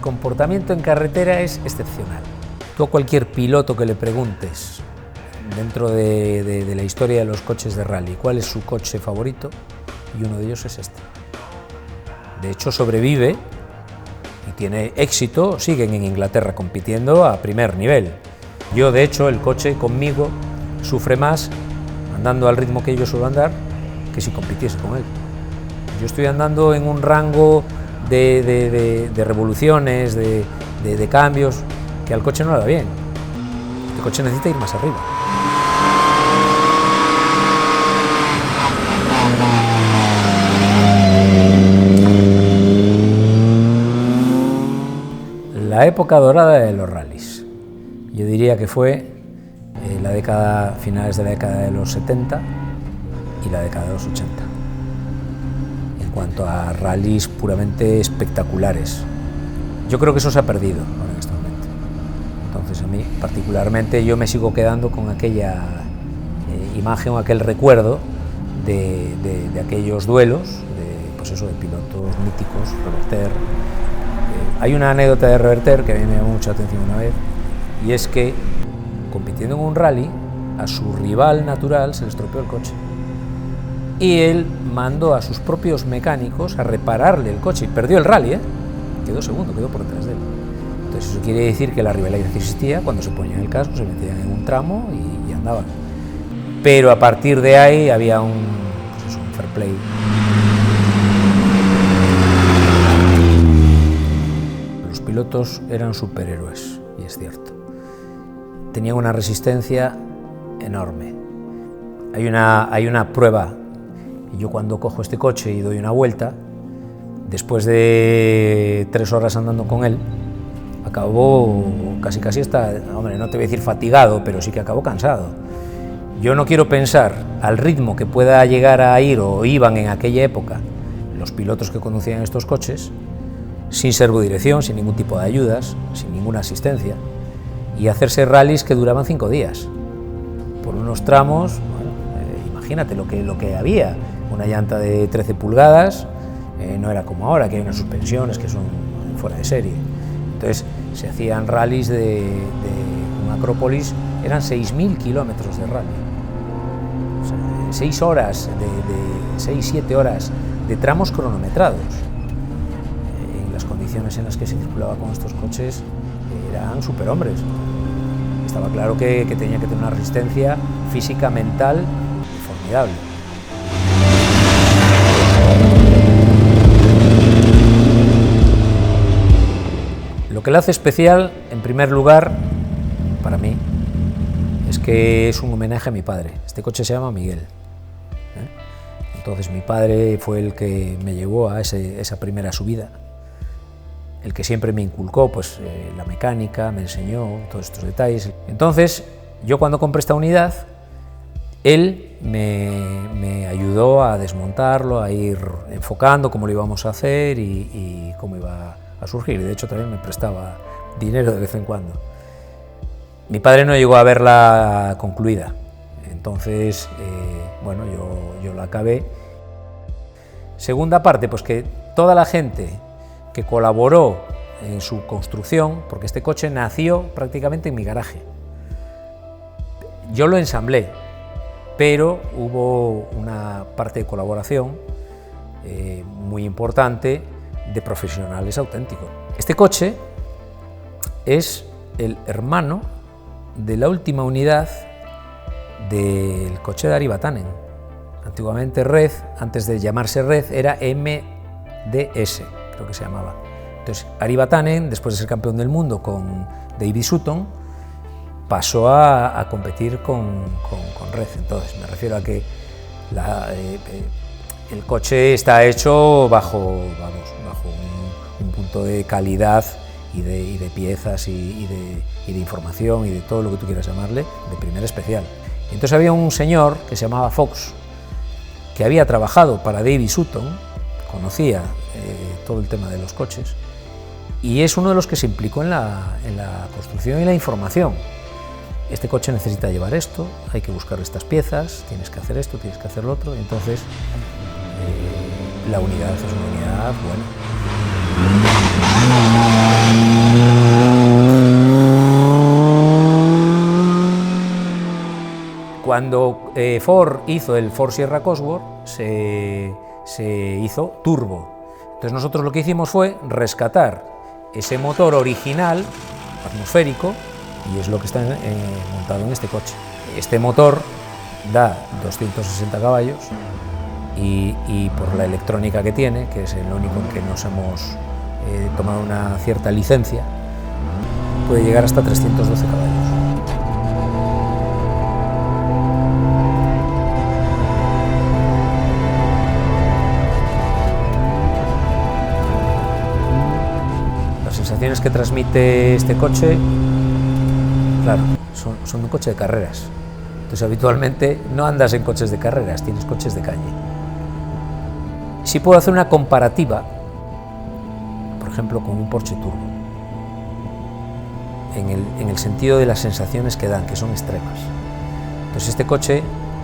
comportamiento en carretera es excepcional. Tú a cualquier piloto que le preguntes dentro de la historia de los coches de rally cuál es su coche favorito, y uno de ellos es este. De hecho sobrevive y tiene éxito, siguen en Inglaterra compitiendo a primer nivel. Yo de hecho el coche conmigo sufre más andando al ritmo que yo suelo andar que si compitiese con él. Yo estoy andando en un rango de revoluciones, de cambios, que al coche no le da bien. El coche necesita ir más arriba. La época dorada de los rallies, yo diría que fue finales de la década de los 70 y la década de los 80, en cuanto a rallies puramente espectaculares. Yo creo que eso se ha perdido ahora en este momento. Entonces a mí particularmente yo me sigo quedando con aquella imagen o aquel recuerdo de aquellos duelos, pues eso, de pilotos míticos, Reverter. Hay una anécdota de Reverter que a mí me llamó mucha atención una vez, y es que compitiendo en un rally, a su rival natural se le estropeó el coche y él mandó a sus propios mecánicos a repararle el coche y perdió el rally, quedó segundo, quedó por detrás de él. Entonces eso quiere decir que la rivalidad existía. Cuando se ponían el casco se metían en un tramo y andaban, pero a partir de ahí había un fair play. Los pilotos eran superhéroes, y es cierto. Tenían una resistencia enorme. Hay una prueba, y yo cuando cojo este coche y doy una vuelta, después de 3 horas andando con él, acabó casi está, hombre, no te voy a decir fatigado, pero sí que acabó cansado. Yo no quiero pensar al ritmo que pueda llegar a ir o iban en aquella época los pilotos que conducían estos coches, sin servodirección, sin ningún tipo de ayudas, sin ninguna asistencia, y hacerse rallies que duraban 5 días, por unos tramos, bueno, imagínate lo que había, una llanta de 13 pulgadas, no era como ahora, que hay unas suspensiones que son fuera de serie. Entonces se hacían rallies de una Acrópolis, eran 6.000 kilómetros de rally, o sea, 6 horas, 6-7 horas de tramos cronometrados. Las condiciones en las que se circulaba con estos coches eran superhombres. Estaba claro que tenía que tener una resistencia física, mental formidable. Lo que le hace especial, en primer lugar, para mí, es que es un homenaje a mi padre. Este coche se llama Miguel. Entonces mi padre fue el que me llevó a esa primera subida, el que siempre me inculcó pues, la mecánica, me enseñó todos estos detalles. Entonces, yo cuando compré esta unidad, él me ayudó a desmontarlo, a ir enfocando cómo lo íbamos a hacer y cómo iba a surgir. Y de hecho también me prestaba dinero de vez en cuando. Mi padre no llegó a verla concluida, entonces, bueno, yo la acabé. Segunda parte, pues que toda la gente que colaboró en su construcción, porque este coche nació prácticamente en mi garaje. Yo lo ensamblé, pero hubo una parte de colaboración muy importante de profesionales auténticos. Este coche es el hermano de la última unidad del coche de Ari Vatanen. Antiguamente Red, antes de llamarse Red, era MDS. Creo que se llamaba. Entonces, Ari Vatanen, después de ser campeón del mundo con David Sutton, pasó a competir con Red. Entonces, me refiero a que el coche está hecho bajo un punto de calidad y de piezas y de información y de todo lo que tú quieras llamarle, de primer especial. Y entonces había un señor que se llamaba Fox, que había trabajado para David Sutton, conocía todo el tema de los coches, y es uno de los que se implicó en la construcción y la información. Este coche necesita llevar esto, hay que buscar estas piezas, tienes que hacer esto, tienes que hacer lo otro, y entonces la unidad es una unidad buena. Cuando Ford hizo el Ford Sierra Cosworth, se hizo turbo. Entonces nosotros lo que hicimos fue rescatar ese motor original, atmosférico, y es lo que está montado en este coche. Este motor da 260 caballos y por la electrónica que tiene, que es el único en que nos hemos tomado una cierta licencia, puede llegar hasta 312 caballos. Las sensaciones que transmite este coche, claro, son un coche de carreras. Entonces habitualmente no andas en coches de carreras, tienes coches de calle. Sí puedo hacer una comparativa, por ejemplo, con un Porsche Turbo, en el sentido de las sensaciones que dan, que son extremas. Entonces este coche,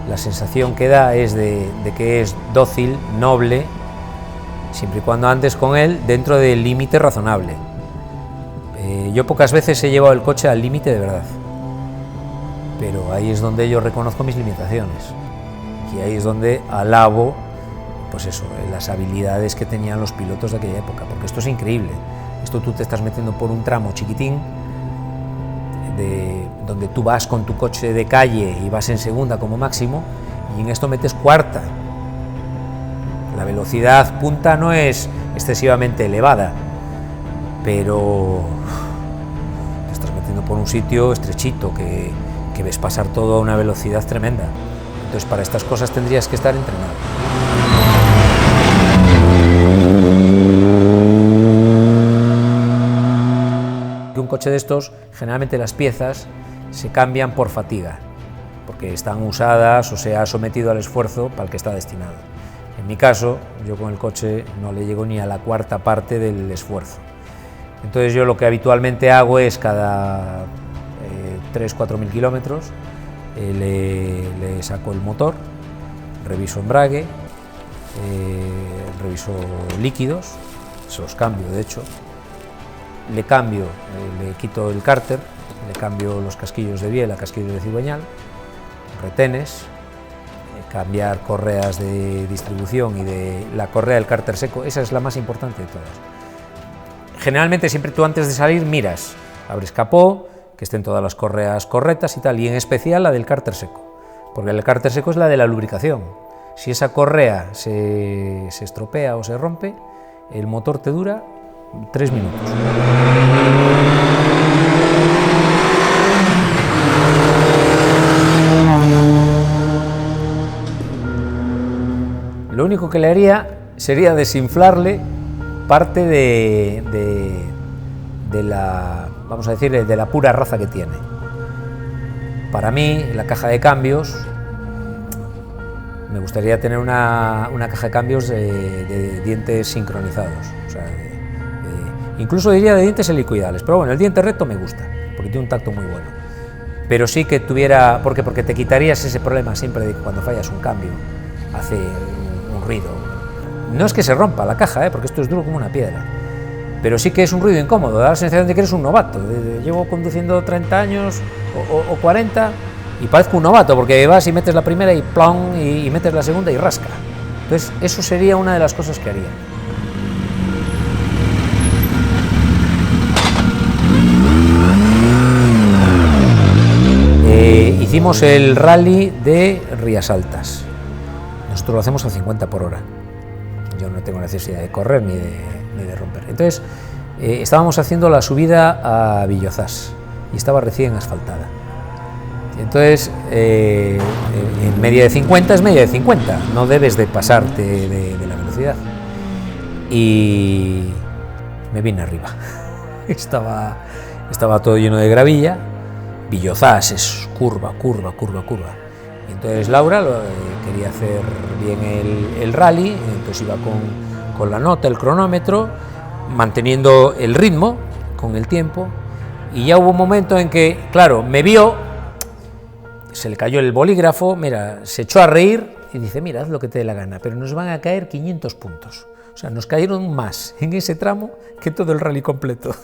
la sensación que da es de que es dócil, noble, siempre y cuando andes con él dentro del límite razonable. Yo pocas veces he llevado el coche al límite de verdad, pero ahí es donde yo reconozco mis limitaciones y ahí es donde alabo, pues eso, las habilidades que tenían los pilotos de aquella época, porque esto es increíble. Esto tú te estás metiendo por un tramo chiquitín, donde tú vas con tu coche de calle y vas en segunda como máximo, y en esto metes cuarta. La velocidad punta no es excesivamente elevada, pero te estás metiendo por un sitio estrechito que ves pasar todo a una velocidad tremenda. Entonces para estas cosas tendrías que estar entrenado. Un coche de estos, generalmente las piezas se cambian por fatiga, porque están usadas o se ha sometido al esfuerzo para el que está destinado. En mi caso, yo con el coche no le llego ni a la cuarta parte del esfuerzo. Entonces yo lo que habitualmente hago es cada 3-4 mil kilómetros le saco el motor, reviso embrague, reviso líquidos, se los cambio de hecho, le cambio, le quito el cárter, le cambio los casquillos de biela, casquillos de cigüeñal, retenes, cambiar correas de distribución y de la correa del cárter seco, esa es la más importante de todas. Generalmente siempre tú antes de salir miras, abres capó, que estén todas las correas correctas y tal, y en especial la del cárter seco, porque el cárter seco es la de la lubricación. Si esa correa se estropea o se rompe, el motor te dura 3 minutos. Lo único que le haría sería desinflarle parte de la, vamos a decir, de la pura raza que tiene. Para mí, la caja de cambios, me gustaría tener una caja de cambios de dientes sincronizados, o sea, incluso diría de dientes helicoidales, pero bueno, el diente recto me gusta, porque tiene un tacto muy bueno. Pero sí que tuviera, porque te quitarías ese problema siempre de que cuando fallas un cambio hace un ruido. No es que se rompa la caja, porque esto es duro como una piedra, pero sí que es un ruido incómodo, da la sensación de que eres un novato. Llevo conduciendo 30 años o 40 y parezco un novato, porque vas y metes la primera y plon, y metes la segunda y rasca. Entonces eso sería una de las cosas que haría. Hicimos el rally de Rías Altas. Nosotros lo hacemos a 50 por hora. Yo no tengo necesidad de correr ni de romper. Entonces, estábamos haciendo la subida a Villozás y estaba recién asfaltada. Entonces, en media de 50 es media de 50, no debes de pasarte de la velocidad. Y me vine arriba. Estaba todo lleno de gravilla. Villozás es curva. Y entonces Laura quería hacer bien el rally, entonces iba con la nota, el cronómetro, manteniendo el ritmo con el tiempo, y ya hubo un momento en que, claro, me vio, se le cayó el bolígrafo, mira, se echó a reír y dice, mira, haz lo que te dé la gana, pero nos van a caer 500 puntos. O sea, nos cayeron más en ese tramo que todo el rally completo.